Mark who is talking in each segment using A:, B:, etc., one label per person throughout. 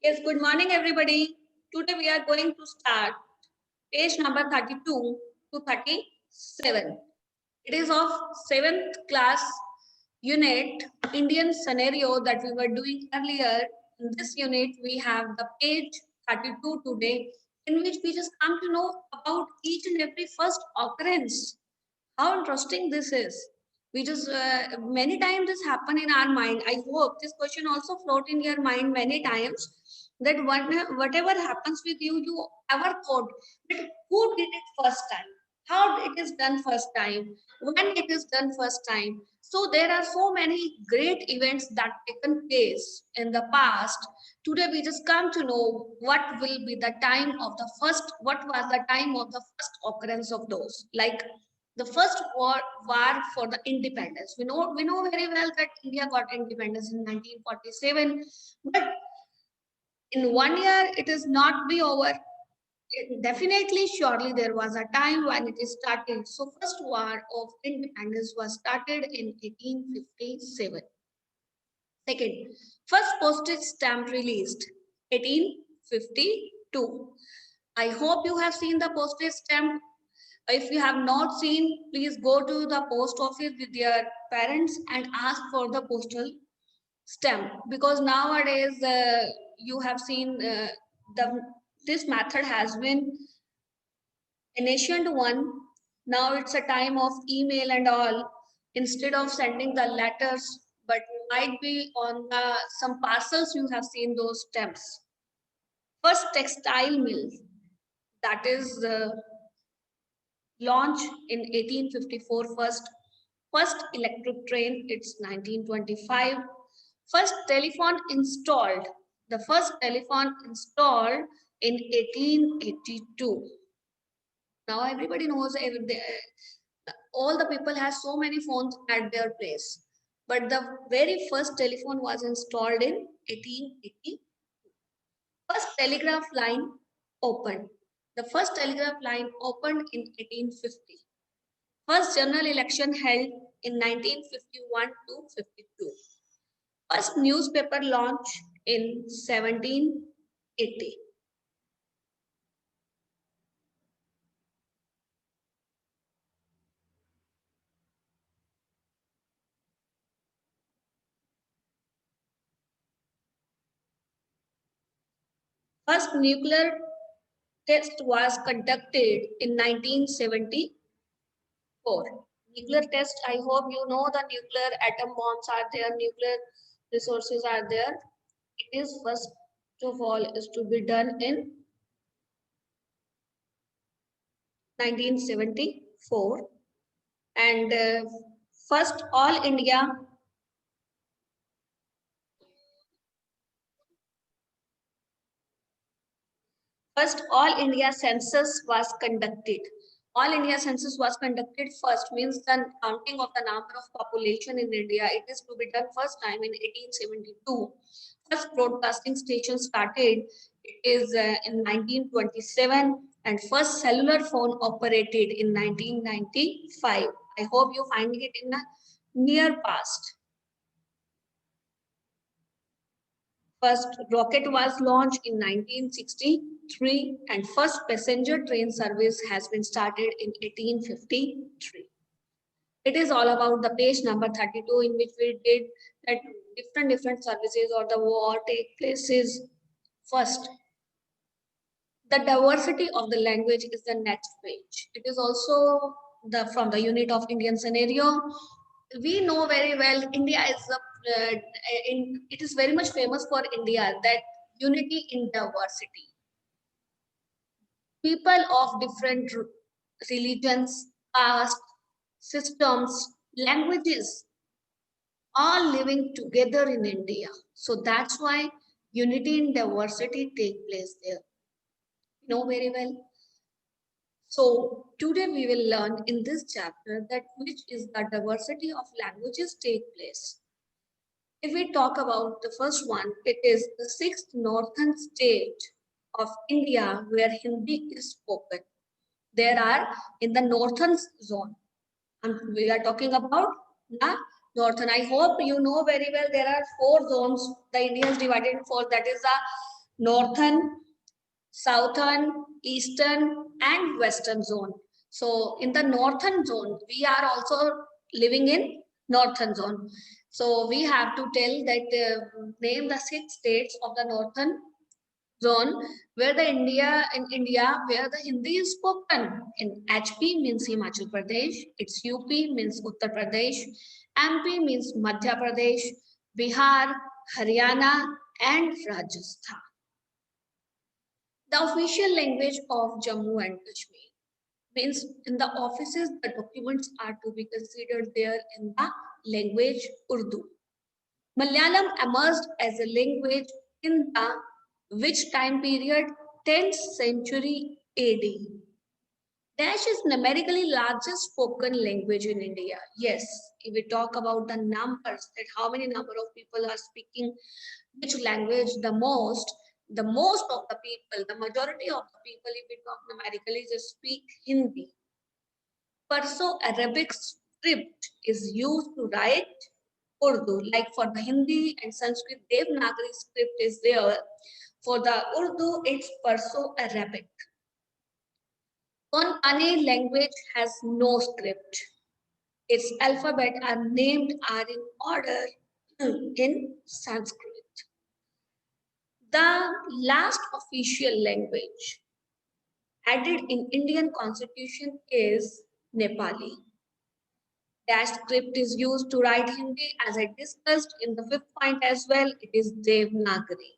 A: Yes, good morning, everybody. Today we are going to start page number 32 to 37. It is of 7th class unit Indian scenario that we were doing earlier. In this unit, we have the page 32 today, in which we just come to know about each and every first occurrence. How interesting this is. We just many times this happen in our mind. I hope this question also float in your mind many times, that whatever happens with you, you ever thought that who did it first time, how it is done first time, when it is done first time. So there are so many great events that taken place in the past. Today we just come to know what will be the time of the first, what was the time of the first occurrence of those. Like the first war for the independence. We know very well that India got independence in 1947, but in 1 year it is not be over. Definitely, surely there was a time when it is started. So first war of independence was started in 1857. Second, first postage stamp released 1852. I hope you have seen the postage stamp. If you have not seen, please go to the post office with your parents and ask for the postal stamp, because nowadays you have seen the this method has been an ancient one. Now it's a time of email and all. Instead of sending the letters, but might be on the some parcels, you have seen those stamps. First textile mill, that is launched in 1854. First electric train, it's 1925. First telephone installed, the first telephone installed in 1882. Now everybody knows all the people have so many phones at their place, but the very first telephone was installed in 1880. First telegraph line opened. The first telegraph line opened in 1850. First general election held in 1951 to 52. First newspaper launch in 1780. First nuclear test was conducted in 1974. Nuclear test, I hope you know the nuclear atom bombs are there, nuclear resources are there. It is first of all is to be done in 1974. And first all India First, all India census was conducted. All India census was conducted first, means the counting of the number of population in India. It is to be done first time in 1872. First broadcasting station started, it is in 1927, and first cellular phone operated in 1995. I hope you finding it in the near past. First rocket was launched in 1963, and first passenger train service has been started in 1853. It is all about the page number 32, in which we did that different services or the war take places. First, the diversity of the language is the next page. It is also the from the unit of Indian scenario. We know very well India is it is very much famous for India, that unity in diversity. People of different religions, caste, systems, languages, all living together in India. So that's why unity in diversity take place there. You know very well. So today we will learn in this chapter that which is the diversity of languages take place. If we talk about the first one, it is the sixth northern state of India where Hindi is spoken. There are in the northern zone. And we are talking about the northern. I hope you know very well there are four zones. The India is divided in four. That is the northern, southern, eastern, and western zone. So in the northern zone, we are also living in northern zone. So we have to tell that name the 6 states of the northern zone where the India where the Hindi is spoken. In HP means Himachal Pradesh, its UP means Uttar Pradesh, MP means Madhya Pradesh, Bihar, Haryana, and Rajasthan. The official language of Jammu and Kashmir means in the offices the documents are to be considered there in the language Urdu. Malayalam emerged as a language in the which time period? 10th century AD. Dash is numerically largest spoken language in India. Yes, if we talk about the numbers, that how many number of people are speaking which language the most of the people, the majority of the people, if we talk numerically, just speak Hindi. Perso-Arabic script is used to write Urdu. Like for the Hindi and Sanskrit, Devanagari script is there. For the Urdu, it's Perso-Arabic. Konkani language has no script. Its alphabet are in order in Sanskrit. The last official language added in Indian constitution is Nepali. Dash script is used to write Hindi as I discussed in the 5th point as well. It is Devanagari.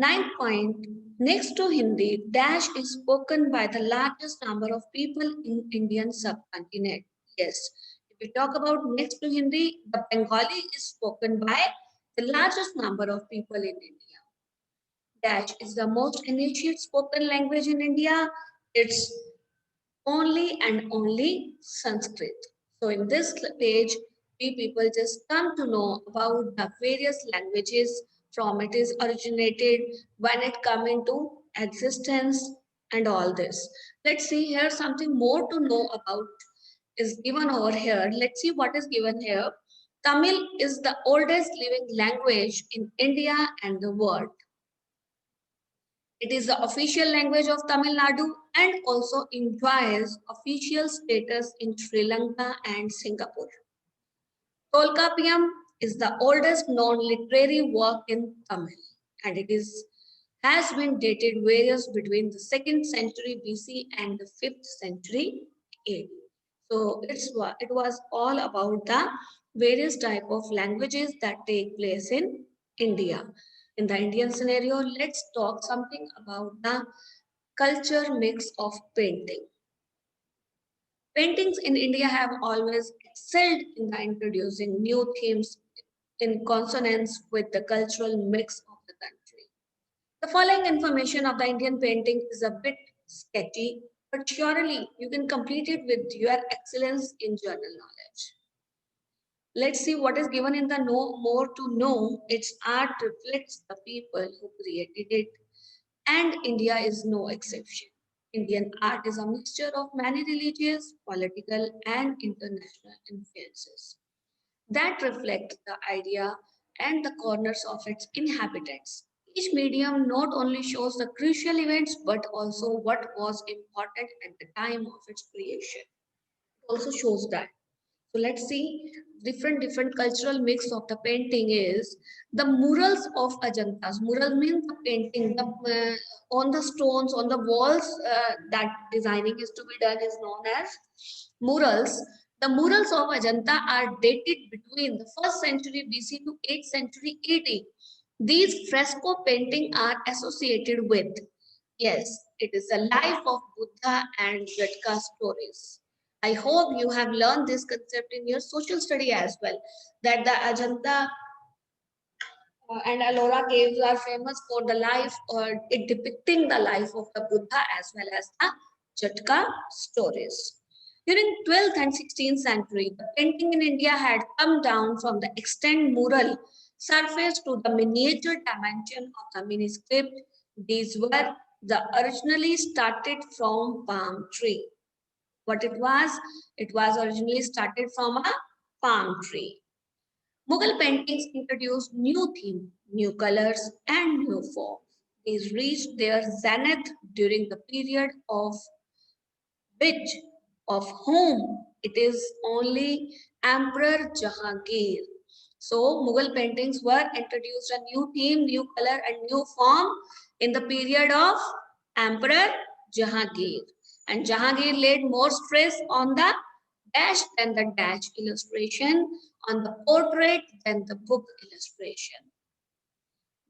A: 9th point, next to Hindi, Dash is spoken by the largest number of people in Indian subcontinent. Yes, if we talk about next to Hindi, the Bengali is spoken by the largest number of people in India. Dash is the most initiate spoken language in India. It's only and only Sanskrit. So in this page, we people just come to know about the various languages from it is originated, when it come into existence and all this. Let's see here something more to know about is given over here. Let's see what is given here. Tamil is the oldest living language in India and the world. It is the official language of Tamil Nadu and also enjoys official status in Sri Lanka and Singapore. Tolkappiyam is the oldest known literary work in Tamil and has been dated various between the 2nd century BC and the 5th century AD. So it was all about the various type of languages that take place in India. In the Indian scenario, let's talk something about the culture mix of painting. Paintings in India have always excelled in the introducing new themes in consonance with the cultural mix of the country. The following information of the Indian painting is a bit sketchy, but surely you can complete it with your excellence in general knowledge. Let's see what is given in the more to know. Its art reflects the people who created it, and India is no exception. Indian art is a mixture of many religious, political, and international influences that reflect the idea and the corners of its inhabitants. Each medium not only shows the crucial events but also what was important at the time of its creation. It also shows that. So let's see different cultural mix of the painting is the murals of Ajantas. Mural means the painting on the stones, on the walls that designing is to be done is known as murals. The murals of Ajanta are dated between the 1st century BC to 8th century AD. These fresco painting are associated with, yes, it is the life of Buddha and Jatka stories. I hope you have learned this concept in your social study as well, that the Ajanta and Ellora caves are famous for the life or it depicting the life of the Buddha as well as the Jatka stories. During 12th and 16th century, the painting in India had come down from the extant mural surface to the miniature dimension of the manuscript. These were the originally started from palm tree. What it was originally started from a palm tree. Mughal paintings introduced new theme, new colors, and new forms. These reached their zenith during the period of which of whom it is only Emperor Jahangir. So Mughal paintings were introduced a new theme, new color, and new form in the period of Emperor Jahangir. And Jahangir laid more stress on the dash than the dash illustration, on the portrait than the book illustration.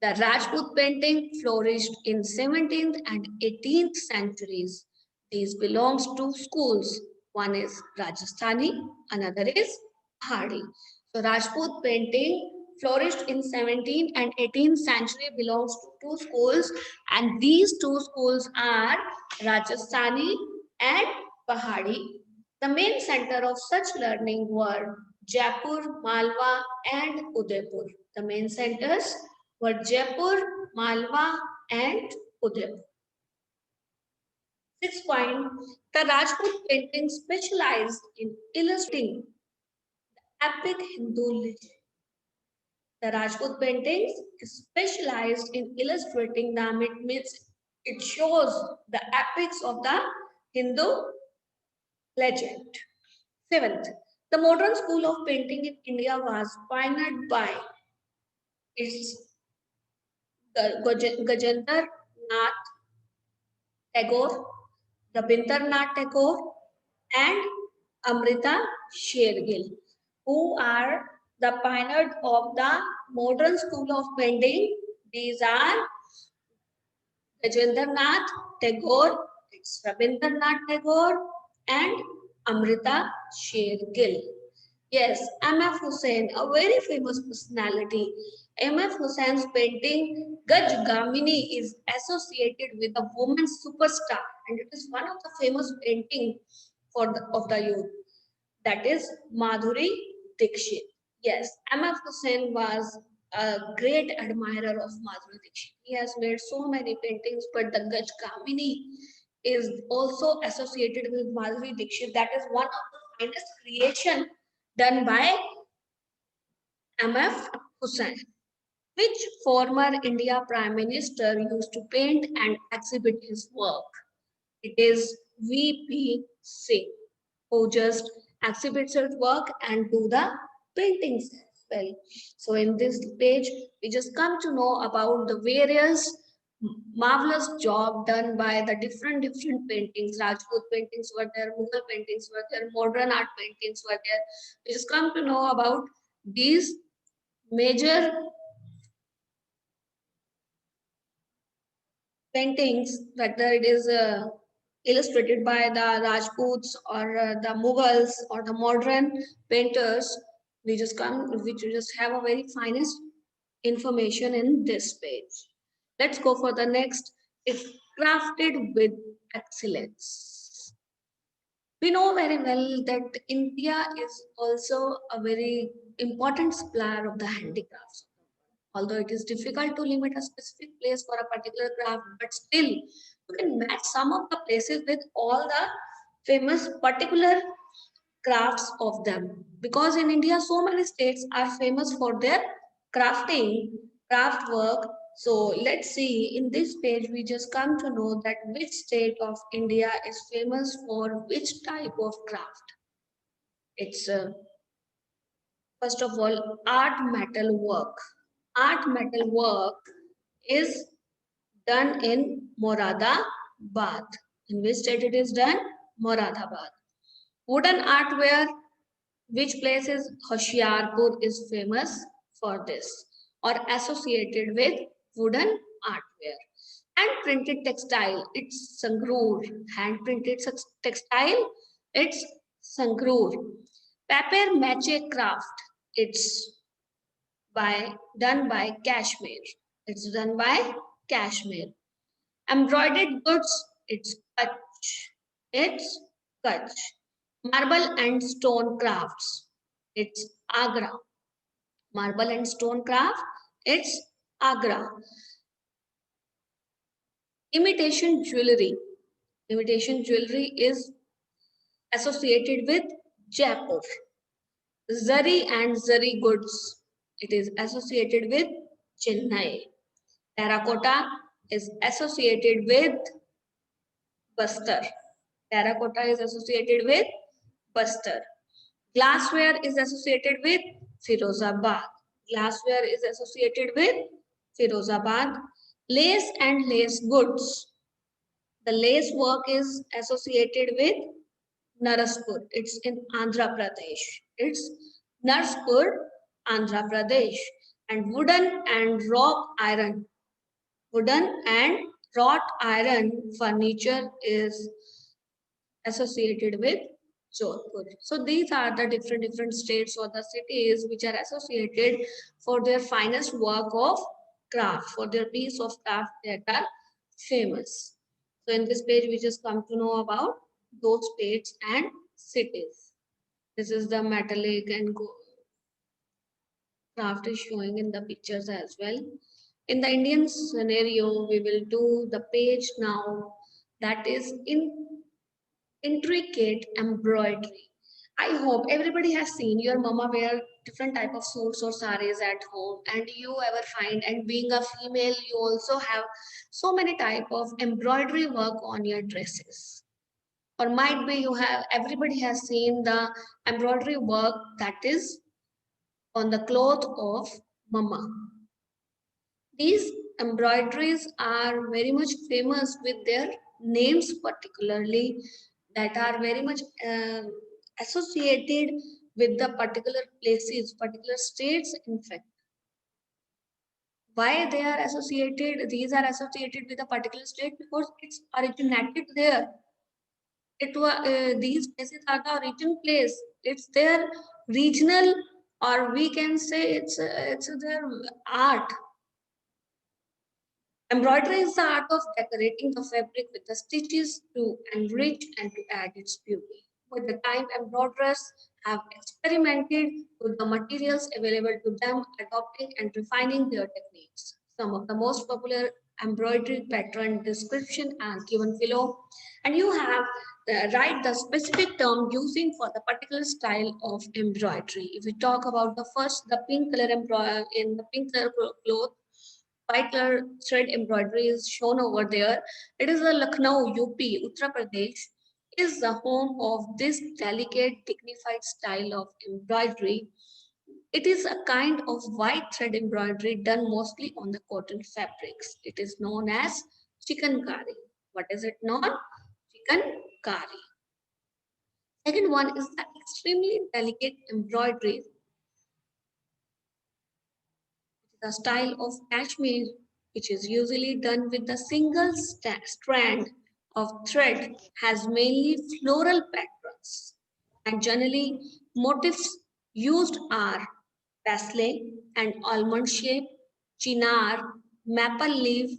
A: The Rajput painting flourished in 17th and 18th centuries. These belongs to schools. One is Rajasthani, another is Pahari. So Rajput painting flourished in 17th and 18th century belongs to two schools, and these two schools are Rajasthani and Pahari. The main center of such learning were Jaipur, Malwa and Udaipur. The main centers were Jaipur, Malwa, and Udaipur. 6 point. The Rajput painting specialized in illustrating the epic Hindu legend. The Rajput paintings specialized in illustrating the myths. It shows the epics of the Hindu legend. 7th, the modern school of painting in India was pioneered by its Gajendra Nath Tagore, Rabindranath Tagore, and Amrita Shergill, who are the pioneers of the modern school of painting. These are Gajendranath Tagore, it's Rabindranath Tagore, and Amrita Shergill. Yes, M.F. Hussain, a very famous personality. M.F. Hussain's painting Gaj Gamini is associated with a woman superstar, and it is one of the famous painting of the youth. That is Madhuri Dixit. Yes, M.F. Hussain was a great admirer of Madhuri Dixit. He has made so many paintings, but the Gaj Gamini is also associated with Madhuri Dixit. That is one of the finest creation done by M.F. Hussain. Which former India Prime Minister used to paint and exhibit his work? It is V.P. Singh, who just exhibits his work and do the paintings as well. So in this page, we just come to know about the various marvelous job done by the different paintings. Rajput paintings were there, Mughal paintings were there, modern art paintings were there. We just come to know about these major paintings, whether it is illustrated by the Rajputs or the Mughals or the modern painters. We just have a very finest information in this page. Let's go for the next. It's crafted with excellence. We know very well that India is also a very important supplier of the handicrafts. Although it is difficult to limit a specific place for a particular craft, but still you can match some of the places with all the famous particular crafts of them. Because in India, so many states are famous for their crafting, craft work. So let's see, in this page, we just come to know that which state of India is famous for which type of craft. It's first of all, art metal work. Art metal work is done in Moradabad. In which state it is done? Moradabad. Wooden artware, which place is Hoshiarpur is famous for this or associated with wooden artware. Hand printed textile, it's Sangrur. Hand printed textile, it's Sangrur. Paper mache craft, it's done by Kashmir. It's done by Kashmir. Embroidered goods, it's Kutch. It's Kutch. Marble and stone crafts, it's Agra. Marble and stone craft, it's Agra. Imitation jewelry. Imitation jewelry is associated with Jaipur. Zari and zari goods, It is associated with Chennai. Terracotta is associated with Bastar. Terracotta is associated with Bastar. Glassware is associated with Firozabad. Glassware is associated with Firozabad. Lace and lace goods. The lace work is associated with Naraspur. It's in Andhra Pradesh. It's Naraspur, Andhra Pradesh. And wooden and wrought iron. Wooden and wrought iron furniture is associated with Jodhpur. So these are the different states or the cities which are associated for their finest work of craft, for their piece of craft that are famous. So in this page, we just come to know about those states and cities. This is the metallic and craft is showing in the pictures as well. In the Indian scenario, we will do the page now that is in intricate embroidery. I hope everybody has seen your mama wear different type of suits or saris at home, and you ever find, and being a female, you also have so many type of embroidery work on your dresses. Or might be you have, everybody has seen the embroidery work that is on the cloth of mama. These embroideries are very much famous with their names, particularly that are very much associated with the particular places, particular states, in fact. Why they are associated? These are associated with a particular state because it's originated there. These places are the origin place. It's their regional, or we can say it's their art. Embroidery is the art of decorating the fabric with the stitches to enrich and to add its beauty. With the time, embroiderers have experimented with the materials available to them, adopting and refining their techniques. Some of the most popular embroidery pattern description are given below, and you have write the specific term using for the particular style of embroidery. If we talk about the first, the pink color embroidery in the pink color cloth, white color thread embroidery is shown over there. It is the Lucknow, UP, Uttar Pradesh, is the home of this delicate, dignified style of embroidery. It is a kind of white thread embroidery done mostly on the cotton fabrics. It is known as chikankari. What is it known? Chikankari. Second one is the extremely delicate embroidery. The style of cashmere, which is usually done with a single strand of thread, has mainly floral patterns. And generally, motifs used are paisley and almond shape, chinar, maple leaf,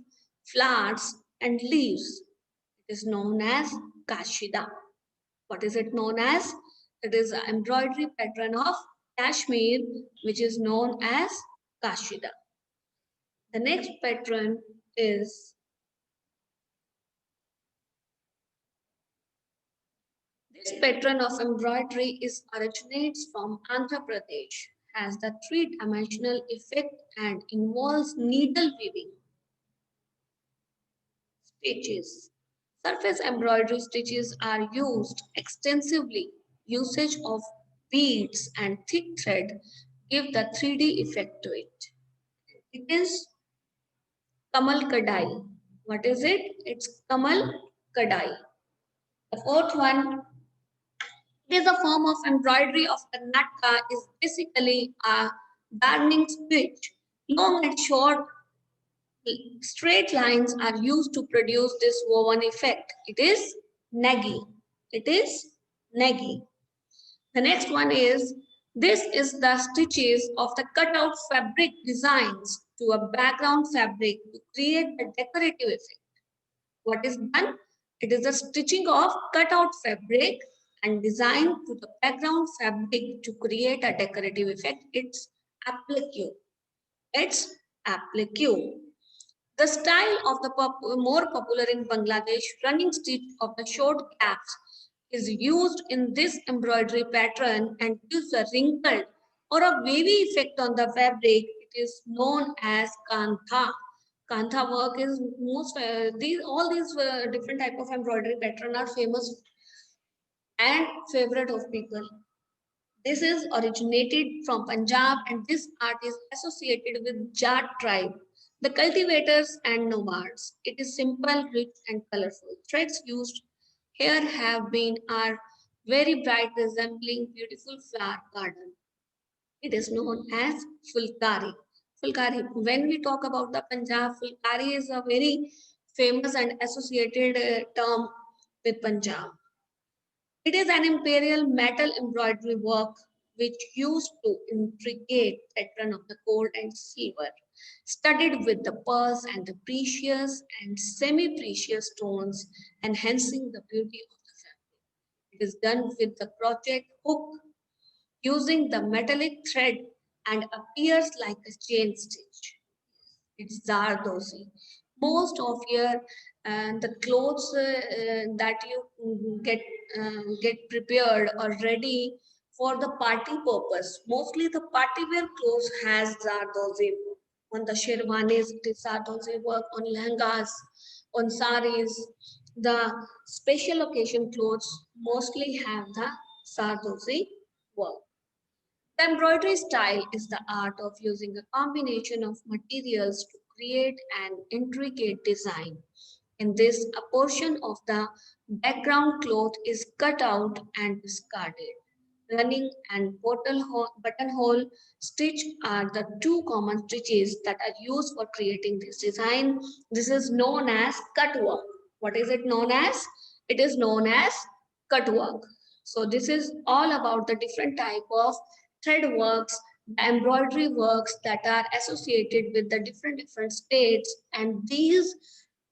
A: flowers, and leaves. It is known as kashida. What is it known as? It is an embroidery pattern of cashmere, which is known as kashida. The next pattern is this pattern of embroidery is originates from Andhra Pradesh, has the three-dimensional effect and involves needle weaving. Stitches. Surface embroidery stitches are used extensively. Usage of beads and thick thread give the 3D effect to it. It is Kamal Kadai. What is it? It's Kamal Kadai. The fourth one, it is a form of embroidery of the natka, is basically a darning stitch. Long and short straight lines are used to produce this woven effect. It is nagi. It is nagi. The next one is, this is the stitches of the cutout fabric designs to a background fabric to create a decorative effect. What is done? It is the stitching of cutout fabric and design to the background fabric to create a decorative effect. It's applique. It's applique. The style of the more popular in Bangladesh, running stitch of the short gaps, is used in this embroidery pattern and gives a wrinkled or a wavy effect on the fabric, it is known as kantha. Kantha work is most all these different type of embroidery pattern are famous and favorite of people. This is originated from Punjab and this art is associated with Jat tribe, the cultivators and nomads. It is simple, rich and colorful. Threads used here have been are very bright, resembling beautiful flower garden. It is known as fulkari. Fulkari. When we talk about the Punjab, fulkari is a very famous and associated term with Punjab. It is an imperial metal embroidery work which used to intricate pattern of the gold and silver, studded with the pearls and the precious and semi-precious stones, enhancing the beauty of the fabric. It is done with the crochet hook using the metallic thread and appears like a chain stitch. It's Zardozi. Most of your the clothes that you get prepared or ready for the party purpose. Mostly the party wear clothes has Zardozi. On the sherwanis, it is Zardozi work. On lehengas, on saris, the special occasion clothes mostly have the Zardozi work. The embroidery style is the art of using a combination of materials to create an intricate design. In this, a portion of the background cloth is cut out and discarded. Running and buttonhole stitch are the two common stitches that are used for creating this design. This is known as cut work. What is it known as? It is known as cut work. So this is all about the different type of thread works, the embroidery works that are associated with the different states, and these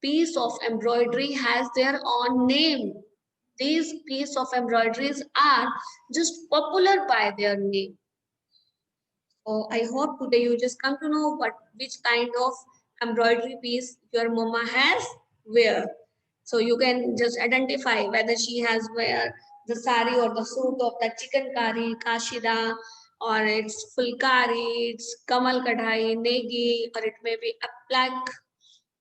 A: piece of embroidery has their own name. These piece of embroideries are just popular by their name. So I hope today you just come to know what which kind of embroidery piece your mama has wear. So you can just identify whether she has wear the sari or the suit of the chicken kari, kashida, or it's fulkari, it's kamal kadhai, negi, or it may be aplak,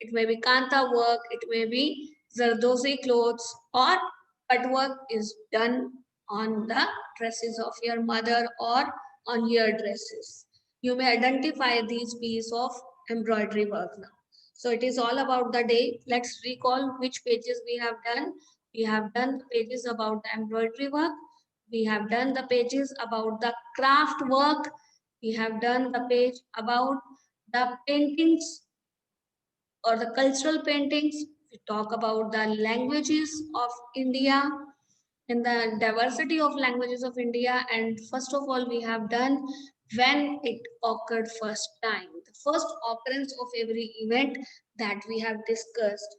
A: it may be kanta work, it may be zardozi clothes, or cut work is done on the dresses of your mother or on your dresses. You may identify these piece of embroidery work now. So it is all about the day. Let's recall which pages we have done. We have done the pages about the embroidery work. We have done the pages about the craft work. We have done the page about the paintings or the cultural paintings. We talk about the languages of India and the diversity of languages of India. And first of all, we have done when it occurred first time, the first occurrence of every event that we have discussed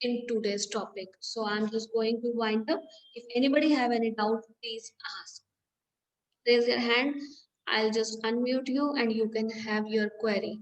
A: in today's topic. So I'm just going to wind up. If anybody have any doubt, please ask. Raise your hand. I'll just unmute you and you can have your query.